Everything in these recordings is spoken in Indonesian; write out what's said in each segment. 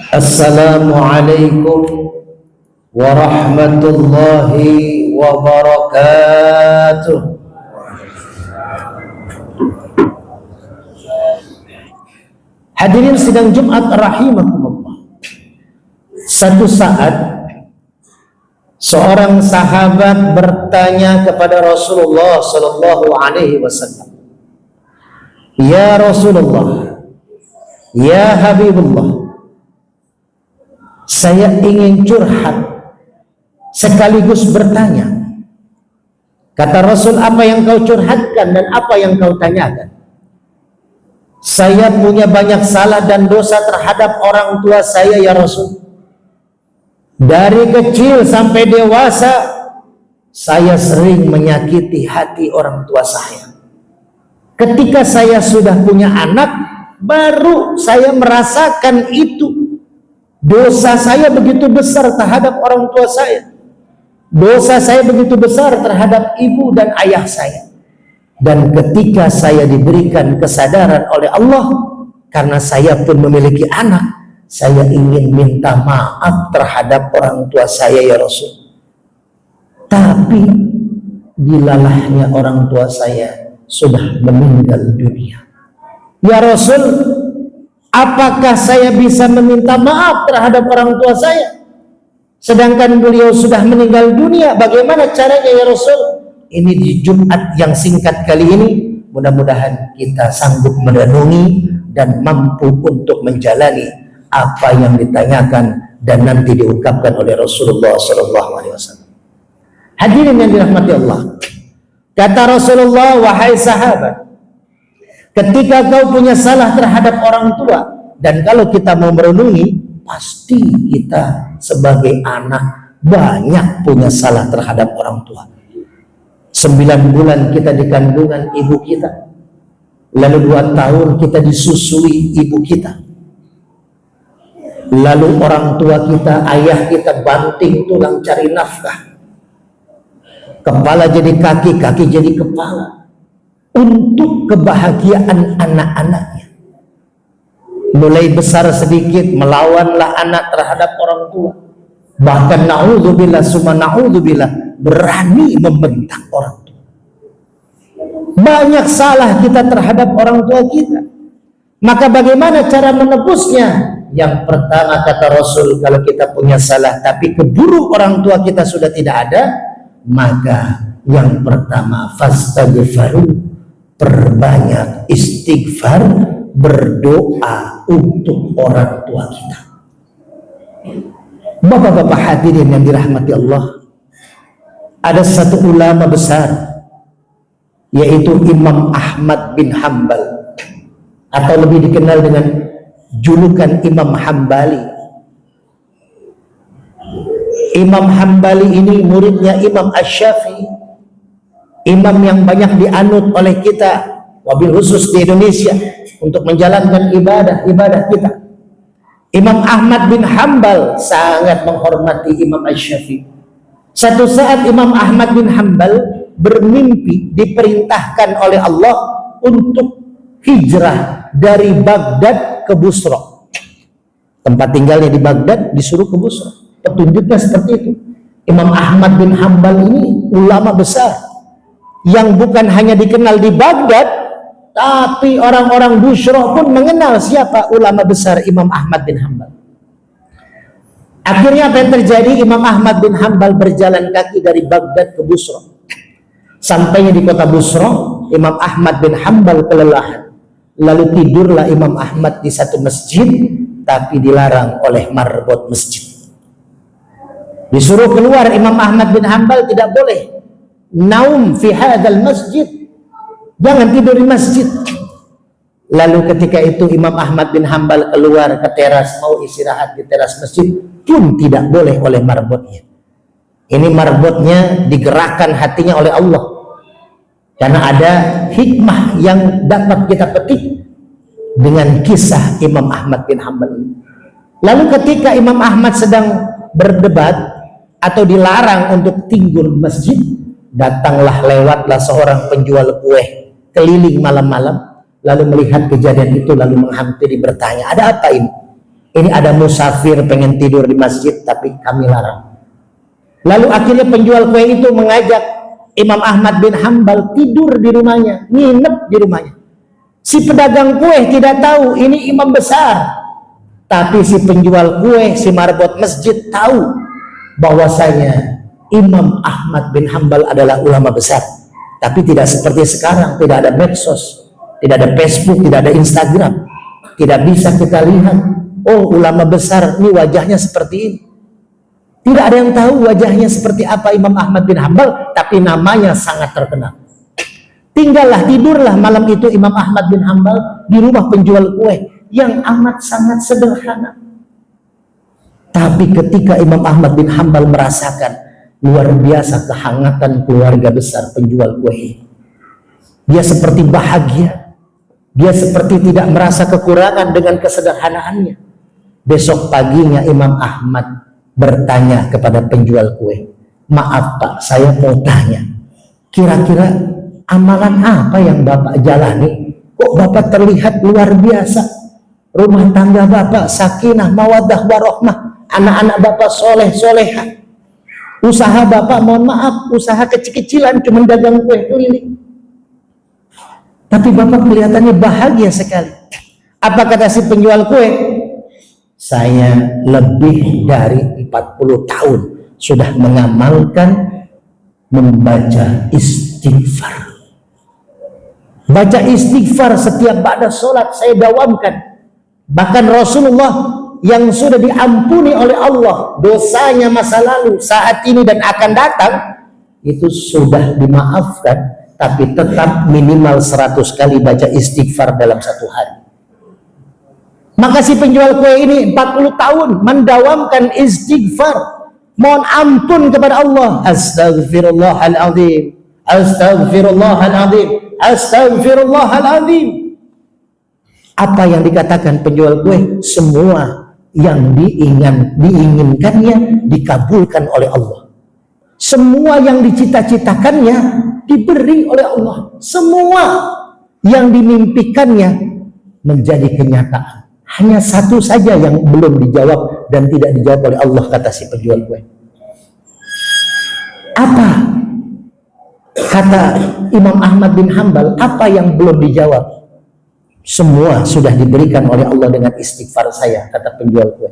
Assalamualaikum warahmatullahi wabarakatuh. Hadirin sidang Jumat rahimakumullah. Satu saat seorang sahabat bertanya kepada Rasulullah sallallahu alaihi wasallam, "Ya Rasulullah, ya Habibullah, saya ingin curhat sekaligus bertanya." Kata Rasul, "Apa yang kau curhatkan dan apa yang kau tanyakan?" "Saya punya banyak salah dan dosa terhadap orang tua saya ya Rasul. Dari kecil sampai dewasa saya sering menyakiti hati orang tua saya. Ketika saya sudah punya anak, baru saya merasakan itu. Dosa saya begitu besar terhadap orang tua saya. Dosa saya begitu besar terhadap ibu dan ayah saya. Dan ketika saya diberikan kesadaran oleh Allah, karena saya pun memiliki anak, saya ingin minta maaf terhadap orang tua saya ya Rasul. Tapi bilalahnya orang tua saya sudah meninggal dunia. Ya Rasul, apakah saya bisa meminta maaf terhadap orang tua saya? Sedangkan beliau sudah meninggal dunia. Bagaimana caranya ya Rasul?" Ini di Jumat yang singkat kali ini, mudah-mudahan kita sanggup merenungi dan mampu untuk menjalani apa yang ditanyakan dan nanti diungkapkan oleh Rasulullah SAW. Hadirin yang dirahmati Allah, kata Rasulullah, "Wahai sahabat, ketika kau punya salah terhadap orang tua," dan kalau kita mau merenungi, pasti kita sebagai anak banyak punya salah terhadap orang tua. 9 bulan kita di kandungan ibu kita, lalu 2 tahun kita disusui ibu kita, lalu orang tua kita, ayah kita banting tulang cari nafkah, kepala jadi kaki, kaki jadi kepala, untuk kebahagiaan anak-anaknya. Mulai besar sedikit melawanlah anak terhadap orang tua, bahkan na'udzubillah summa na'udzubillah berani membentak orang tua. Banyak salah kita terhadap orang tua kita. Maka bagaimana cara menebusnya? Yang pertama kata Rasul, kalau kita punya salah tapi keburu orang tua kita sudah tidak ada, maka yang pertama fastaghfiru, perbanyak istighfar, berdoa untuk orang tua kita. Bapak-bapak hadirin yang dirahmati Allah, ada satu ulama besar, yaitu Imam Ahmad bin Hanbal, atau lebih dikenal dengan julukan Imam Hambali. Imam Hambali ini muridnya Imam Asy-Syafi'i, imam yang banyak dianut oleh kita, wabil khusus di Indonesia, untuk menjalankan ibadah kita. Imam Ahmad bin Hanbal sangat menghormati Imam Asy-Syafi'i. Satu saat Imam Ahmad bin Hanbal bermimpi diperintahkan oleh Allah untuk hijrah dari Baghdad ke Busra. Tempat tinggalnya di Baghdad, disuruh ke Busra. Petunjuknya seperti itu. Imam Ahmad bin Hanbal ini ulama besar yang bukan hanya dikenal di Baghdad, tapi orang-orang Busra pun mengenal siapa ulama besar Imam Ahmad bin Hanbal. Akhirnya apa yang terjadi? Imam Ahmad bin Hanbal berjalan kaki dari Baghdad ke Busra. Sampainya di kota Busra, Imam Ahmad bin Hanbal kelelahan. Lalu tidurlah Imam Ahmad di satu masjid, tapi dilarang oleh marbot masjid. Disuruh keluar Imam Ahmad bin Hanbal, tidak boleh. Naum fi hadzal masjid. Jangan tidur di masjid. Lalu ketika itu Imam Ahmad bin Hanbal keluar ke teras, mau istirahat di teras masjid, pun tidak boleh oleh marbotnya. Ini marbotnya digerakkan hatinya oleh Allah. Karena ada hikmah yang dapat kita petik dengan kisah Imam Ahmad bin Hanbal ini. Lalu ketika Imam Ahmad sedang berdebat atau dilarang untuk tinggal masjid, datanglah lewatlah seorang penjual kue keliling malam-malam, lalu melihat kejadian itu, lalu menghampiri bertanya, ada apa ini? Ini ada musafir pengen tidur di masjid tapi kami larang. Lalu akhirnya penjual kue itu mengajak Imam Ahmad bin Hanbal tidur di rumahnya, nginep di rumahnya. Si pedagang kue tidak tahu ini imam besar, tapi si penjual kue, si marbot masjid tahu bahwasanya Imam Ahmad bin Hanbal adalah ulama besar. Tapi tidak seperti sekarang, tidak ada medsos, tidak ada Facebook, tidak ada Instagram, tidak bisa kita lihat, oh ulama besar ini wajahnya seperti ini. Tidak ada yang tahu wajahnya seperti apa Imam Ahmad bin Hanbal, tapi namanya sangat terkenal. Tinggallah, tidurlah malam itu Imam Ahmad bin Hanbal di rumah penjual kue yang amat sangat sederhana. Tapi ketika Imam Ahmad bin Hanbal merasakan luar biasa kehangatan keluarga besar penjual kue, dia seperti bahagia, dia seperti tidak merasa kekurangan dengan kesederhanaannya. Besok paginya Imam Ahmad bertanya kepada penjual kue, maaf Pak, saya mau tanya, kira-kira amalan apa yang Bapak jalani? Kok Bapak terlihat luar biasa? Rumah tangga Bapak sakinah, mawaddah, warohmah, anak-anak Bapak soleh, soleha. Usaha Bapak, mohon maaf, usaha kecil-kecilan, cuma dagang kue keliling. Tapi Bapak kelihatannya bahagia sekali. Apa kata si penjual kue? Saya lebih dari 40 tahun sudah mengamalkan membaca istighfar. Baca istighfar setiap ba'da sholat saya dawamkan. Bahkan Rasulullah yang sudah diampuni oleh Allah dosanya masa lalu, saat ini dan akan datang, itu sudah dimaafkan, tapi tetap minimal 100 kali baca istighfar dalam satu hari. Maka si penjual kue ini 40 tahun mendawamkan istighfar, mohon ampun kepada Allah. Astaghfirullahaladzim, astaghfirullahaladzim, astaghfirullahaladzim. Apa yang dikatakan penjual kue? Semua yang diinginkannya dikabulkan oleh Allah. Semua yang dicita-citakannya diberi oleh Allah. Semua yang dimimpikannya menjadi kenyataan. Hanya satu saja yang belum dijawab dan tidak dijawab oleh Allah, kata si penjual kue. Apa? Kata Imam Ahmad bin Hanbal, apa yang belum dijawab? Semua sudah diberikan oleh Allah dengan istighfar saya, kata penjual kue.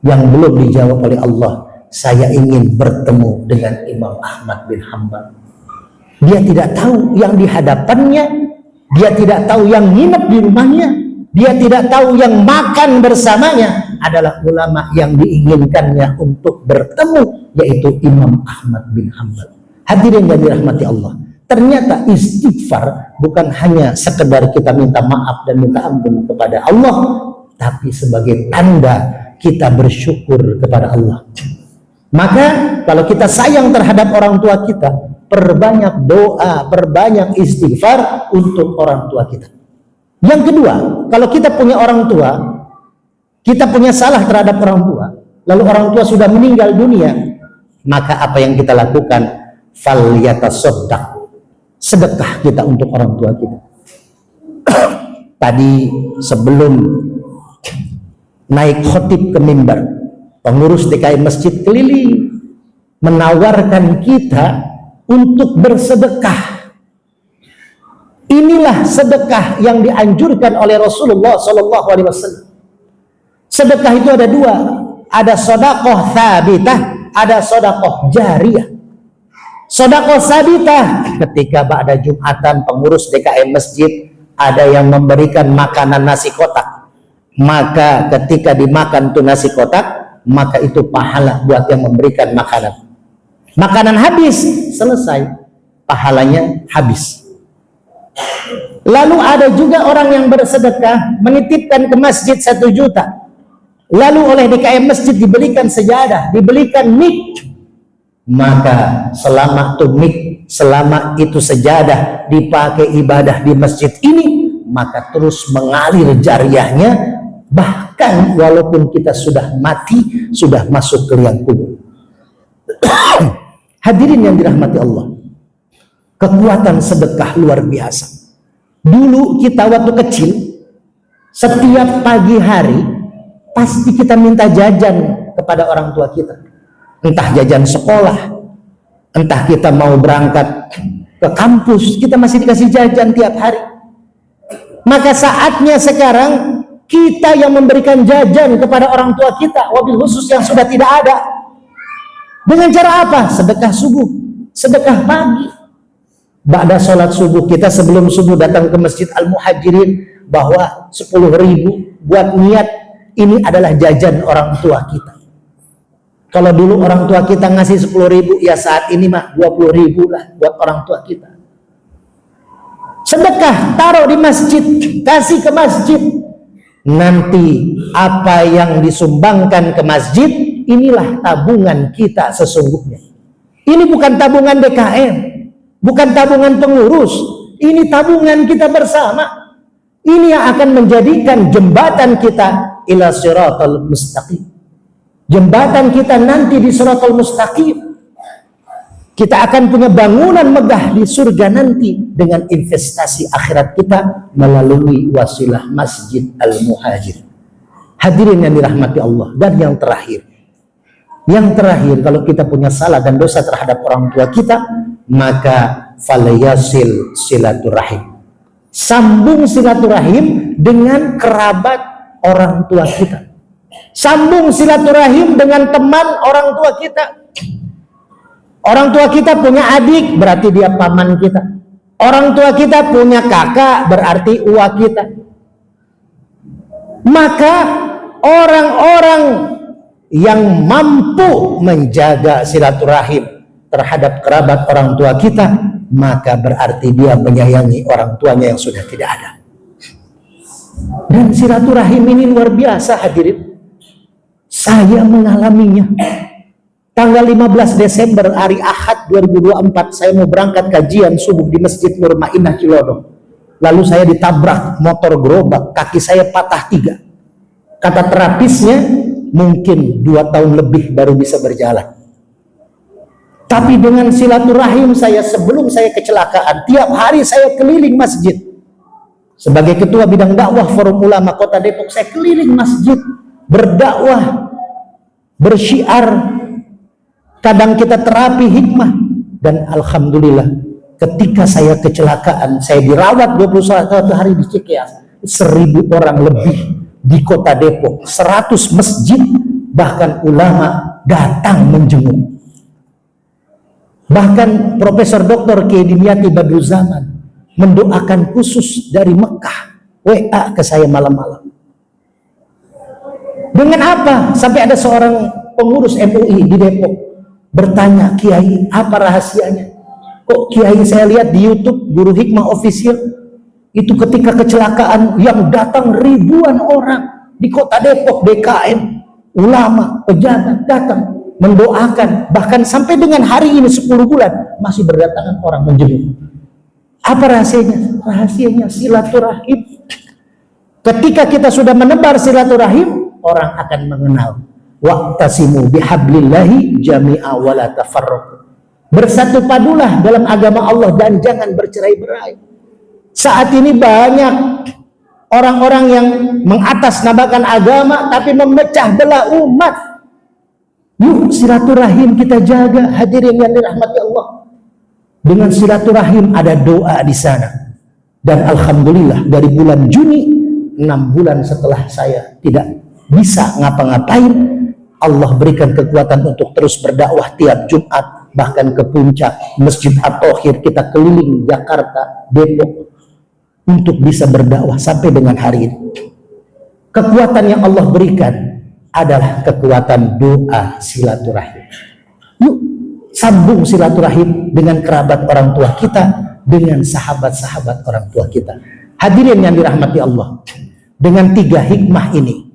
Yang belum dijawab oleh Allah, saya ingin bertemu dengan Imam Ahmad bin Hanbal. Dia tidak tahu yang di hadapannya, dia tidak tahu yang nginep di rumahnya, dia tidak tahu yang makan bersamanya adalah ulama yang diinginkannya untuk bertemu, yaitu Imam Ahmad bin Hanbal. Hadirin yang dirahmati Allah, ternyata istighfar bukan hanya sekedar kita minta maaf dan minta ampun kepada Allah, tapi sebagai tanda kita bersyukur kepada Allah. Maka kalau kita sayang terhadap orang tua kita, perbanyak doa, perbanyak istighfar untuk orang tua kita. Yang kedua, kalau kita punya orang tua, kita punya salah terhadap orang tua, lalu orang tua sudah meninggal dunia, maka apa yang kita lakukan? Falyatasaddaq, sedekah kita untuk orang tua kita. Tadi sebelum naik khotib ke mimbar, pengurus DKI Masjid keliling menawarkan kita untuk bersedekah. Inilah sedekah yang dianjurkan oleh Rasulullah SAW. Sedekah itu ada dua, ada sedekah tsabitah, ada sedekah jariyah. Sedekah tsabitah ketika ba'da Jumatan pengurus DKI Masjid ada yang memberikan makanan nasi kotak, maka ketika dimakan tuh nasi kotak, maka itu pahala buat yang memberikan makanan. Makanan habis, selesai, pahalanya habis. Lalu ada juga orang yang bersedekah menitipkan ke masjid 1 juta. Lalu oleh DKI Masjid dibelikan sejadah, dibelikan mic. Maka selama tuh mic selama itu sejadah dipakai ibadah di masjid ini, maka terus mengalir jariahnya, bahkan walaupun kita sudah mati, sudah masuk ke liang kubur. Hadirin yang dirahmati Allah, kekuatan sedekah luar biasa. Dulu kita waktu kecil, setiap pagi hari pasti kita minta jajan kepada orang tua kita, entah jajan sekolah, entah kita mau berangkat ke kampus, kita masih dikasih jajan tiap hari. Maka saatnya sekarang kita yang memberikan jajan kepada orang tua kita, wabil khusus yang sudah tidak ada. Dengan cara apa? Sedekah subuh, sedekah pagi. Ba'da sholat subuh, kita sebelum subuh datang ke Masjid Al-Muhajirin, bahwa 10.000 buat niat, ini adalah jajan orang tua kita. Kalau dulu orang tua kita ngasih 10.000, ya saat ini mah 20.000 lah buat orang tua kita. Sedekah, taruh di masjid, kasih ke masjid. Nanti apa yang disumbangkan ke masjid, inilah tabungan kita sesungguhnya. Ini bukan tabungan DKM, bukan tabungan pengurus, ini tabungan kita bersama. Ini yang akan menjadikan jembatan kita ila siratal mustaqim. Jembatan kita nanti di siratal mustaqim. Kita akan punya bangunan megah di surga nanti dengan investasi akhirat kita melalui wasilah Masjid Al-Muhajir. Hadirin yang dirahmati Allah. Dan yang terakhir, kalau kita punya salah dan dosa terhadap orang tua kita, maka falayasil silaturahim. Sambung silaturahim dengan kerabat orang tua kita. Sambung silaturahim dengan teman orang tua kita. Orang tua kita punya adik, berarti dia paman kita. Orang tua kita punya kakak, berarti uwa kita. Maka orang-orang yang mampu menjaga silaturahim terhadap kerabat orang tua kita, maka berarti dia menyayangi orang tuanya yang sudah tidak ada. Dan silaturahim ini luar biasa, hadirin. Saya mengalaminya. Tanggal 15 Desember hari Ahad 2024, saya mau berangkat kajian subuh di Masjid Nur Ma'inah Cilodong. Lalu saya ditabrak motor gerobak, kaki saya patah 3. Kata terapisnya, mungkin 2 tahun lebih baru bisa berjalan. Tapi dengan silaturahim saya sebelum saya kecelakaan, tiap hari saya keliling masjid. Sebagai ketua bidang dakwah Forum Ulama Kota Depok, saya keliling masjid, berdakwah, bersyiar. Kadang kita terapi hikmah. Dan alhamdulillah, ketika saya kecelakaan, saya dirawat 21 hari di Cikeas, 1.000 orang lebih di Kota Depok, 100 masjid, bahkan ulama datang menjenguk. Bahkan Profesor Dr. Kiai Dimyati Badruzaman mendoakan khusus dari Mekah, WA ke saya malam-malam. Dengan apa? Sampai ada seorang pengurus MUI di Depok bertanya, Kiai, apa rahasianya? Kok Kiai saya lihat di YouTube Guru Hikmah Official itu ketika kecelakaan yang datang ribuan orang di Kota Depok, DKM, ulama, pejabat datang mendoakan, bahkan sampai dengan hari ini 10 bulan masih berdatangan orang menjenguk. Apa rahasianya? Rahasianya silaturahim. Ketika kita sudah menebar silaturahim, orang akan mengenal. Wa'tasimu bihablillahi jami'a wa la tafarraqu. Bersatu padulah dalam agama Allah dan jangan bercerai-berai. Saat ini banyak orang-orang yang mengatasnamakan agama tapi memecah belah umat. Yuk silaturahim kita jaga, hadirin yang dirahmati Allah. Dengan silaturahim ada doa di sana. Dan alhamdulillah dari bulan Juni, 6 bulan setelah saya tidak bisa ngapa-ngapain, Allah berikan kekuatan untuk terus berdakwah tiap Jumat, bahkan ke puncak Masjid At-Thohir, kita keliling Jakarta, Depok untuk bisa berdakwah sampai dengan hari ini. Kekuatan yang Allah berikan adalah kekuatan doa silaturahim. Yuk sambung silaturahim dengan kerabat orang tua kita, dengan sahabat-sahabat orang tua kita. Hadirin yang dirahmati Allah, dengan 3 hikmah ini,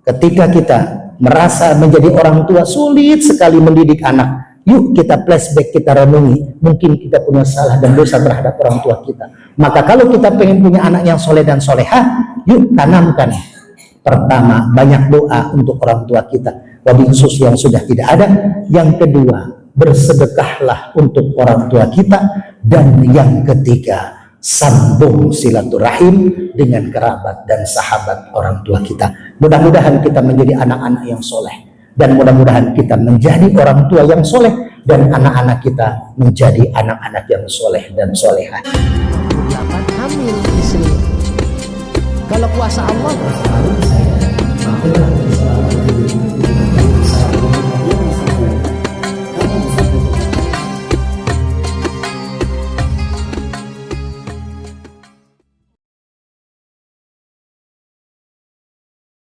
ketika kita merasa menjadi orang tua sulit sekali mendidik anak, Yuk kita flashback, kita renungi. Mungkin kita punya salah dan dosa terhadap orang tua kita. Maka kalau kita pengen punya anak yang soleh dan solehah, yuk tanamkan. Pertama, banyak doa untuk orang tua kita, wabil khusus yang sudah tidak ada. Yang kedua, bersedekahlah untuk orang tua kita. Dan yang ketiga, sambung silaturahim dengan kerabat dan sahabat orang tua kita. Mudah-mudahan kita menjadi anak-anak yang soleh, dan mudah-mudahan kita menjadi orang tua yang soleh, dan anak-anak kita menjadi anak-anak yang soleh dan solehah. 8 hamil istri. Kalau kuasa Allah, baru saya